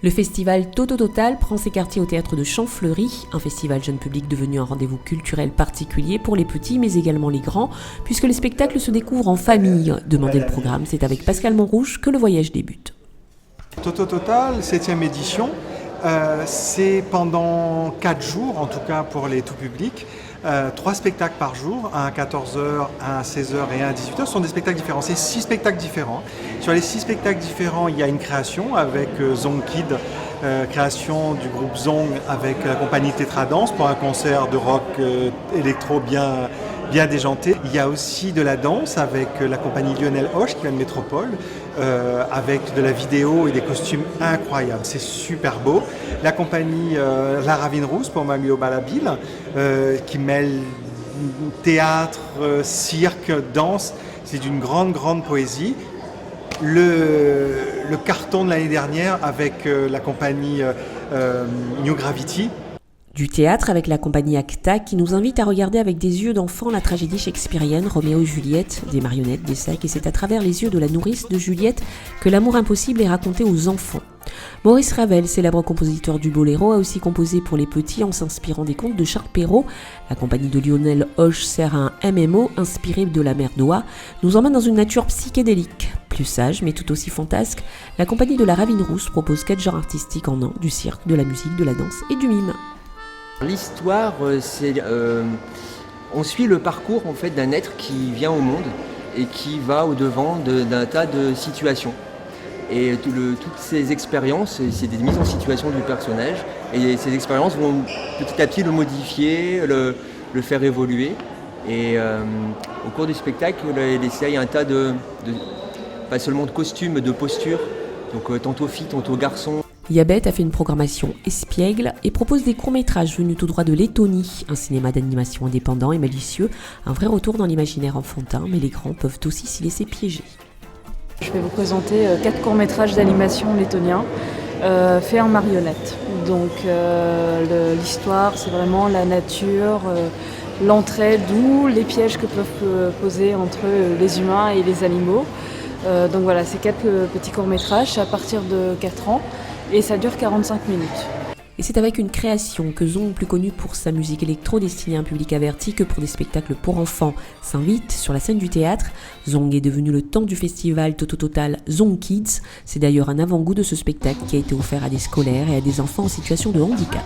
Le festival Toto Total prend ses quartiers au théâtre de Champfleury, un festival jeune public devenu un rendez-vous culturel particulier pour les petits mais également les grands, puisque les spectacles se découvrent en famille. Demandez le programme, c'est avec Pascal Montrouge que le voyage débute. Toto Total, 7e édition, c'est pendant 4 jours, en tout cas pour les tout publics, 3 spectacles par jour, un à 14h, un à 16h et un à 18h. Ce sont des spectacles différents, c'est 6 spectacles différents. Sur les 6 spectacles différents, il y a une création avec Zong Kid, création du groupe Zong avec la compagnie Tétradance pour un concert de rock électro bien déjanté. Il y a aussi de la danse avec la compagnie Lionel Hoche qui vient de Métropole, avec de la vidéo et des costumes incroyables. C'est super beau. La compagnie La Ravine Rousse pour Mamio Balabil qui mêle théâtre, cirque, danse. C'est d'une grande poésie. Le carton de l'année dernière avec la compagnie New Gravity. Du théâtre avec la compagnie Acta qui nous invite à regarder avec des yeux d'enfant la tragédie shakespearienne Roméo et Juliette, des marionnettes, des sacs, et c'est à travers les yeux de la nourrice de Juliette que l'amour impossible est raconté aux enfants. Maurice Ravel, célèbre compositeur du boléro, a aussi composé pour les petits en s'inspirant des contes de Charles Perrault. La compagnie de Lionel Hoche sert un MMO inspiré de la mer d'Oie, nous emmène dans une nature psychédélique. Plus sage, mais tout aussi fantasque, la compagnie de la Ravine Rousse propose 4 genres artistiques en un, du cirque, de la musique, de la danse et du mime. L'histoire, on suit le parcours en fait, d'un être qui vient au monde et qui va au-devant d'un tas de situations. Et toutes ces expériences, c'est des mises en situation du personnage. Et ces expériences vont petit à petit le modifier, le faire évoluer. Et au cours du spectacle, il essaye un tas pas seulement de costumes, de postures. Donc tantôt filles, tantôt garçons. Yabet a fait une programmation espiègle et propose des courts-métrages venus tout droit de Lettonie, un cinéma d'animation indépendant et malicieux, un vrai retour dans l'imaginaire enfantin, mais les grands peuvent aussi s'y laisser piéger. Je vais vous présenter 4 courts-métrages d'animation lettoniens faits en marionnettes. Donc l'histoire, c'est vraiment la nature, l'entraide, d'où les pièges que peuvent poser entre les humains et les animaux. Donc voilà, c'est 4 petits courts-métrages, c'est à partir de 4 ans. Et ça dure 45 minutes. Et c'est avec une création que Zong, plus connu pour sa musique électro destinée à un public averti que pour des spectacles pour enfants, s'invite sur la scène du théâtre. Zong est devenu le temps du festival Toto Total Zong Kids. C'est d'ailleurs un avant-goût de ce spectacle qui a été offert à des scolaires et à des enfants en situation de handicap.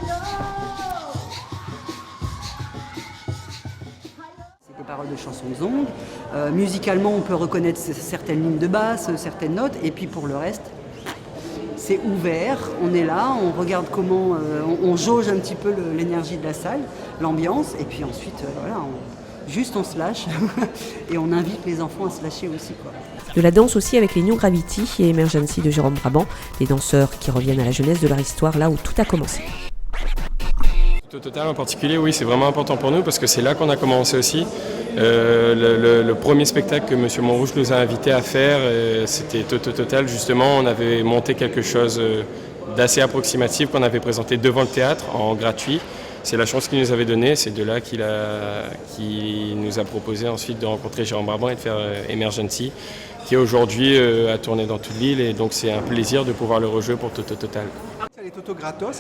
C'est des paroles de chansons de Zong. Musicalement, on peut reconnaître certaines lignes de basse, certaines notes, et puis pour le reste, c'est ouvert, on est là, on regarde comment, on jauge un petit peu l'énergie de la salle, l'ambiance, et puis ensuite, on se lâche, et on invite les enfants à se lâcher aussi, quoi. De la danse aussi avec les New Gravity et Emergency de Jérôme Brabant, des danseurs qui reviennent à la jeunesse de leur histoire, là où tout a commencé. Toto Total en particulier, oui, c'est vraiment important pour nous parce que c'est là qu'on a commencé aussi. Le premier spectacle que M. Montrouge nous a invités à faire, c'était Toto Total. Justement, on avait monté quelque chose d'assez approximatif qu'on avait présenté devant le théâtre en gratuit. C'est la chance qu'il nous avait donnée, c'est de là qu'il nous a proposé ensuite de rencontrer Jérôme Brabant et de faire Emergency, qui aujourd'hui a tourné dans toute l'île, et donc c'est un plaisir de pouvoir le rejouer pour Toto Total. Les Toto Gratos,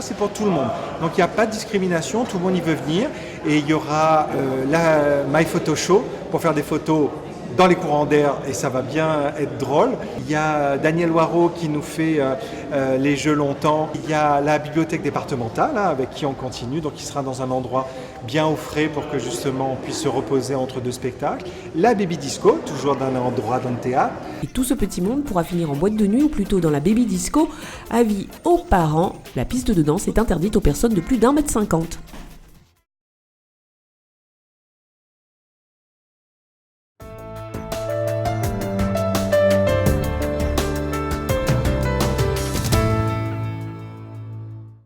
c'est pour tout le monde. Donc il n'y a pas de discrimination, tout le monde y veut venir. Et il y aura la My Photo Show pour faire des photos dans les courants d'air et ça va bien être drôle. Il y a Daniel Loireau qui nous fait les jeux longtemps. Il y a la bibliothèque départementale avec qui on continue, donc il sera dans un endroit bien au frais pour que justement on puisse se reposer entre 2 spectacles. La Baby Disco, toujours dans un endroit dans le théâtre. Et tout ce petit monde pourra finir en boîte de nuit ou plutôt dans la Baby Disco. Avis aux parents, la piste de danse est interdite aux personnes de plus d'1,50 m.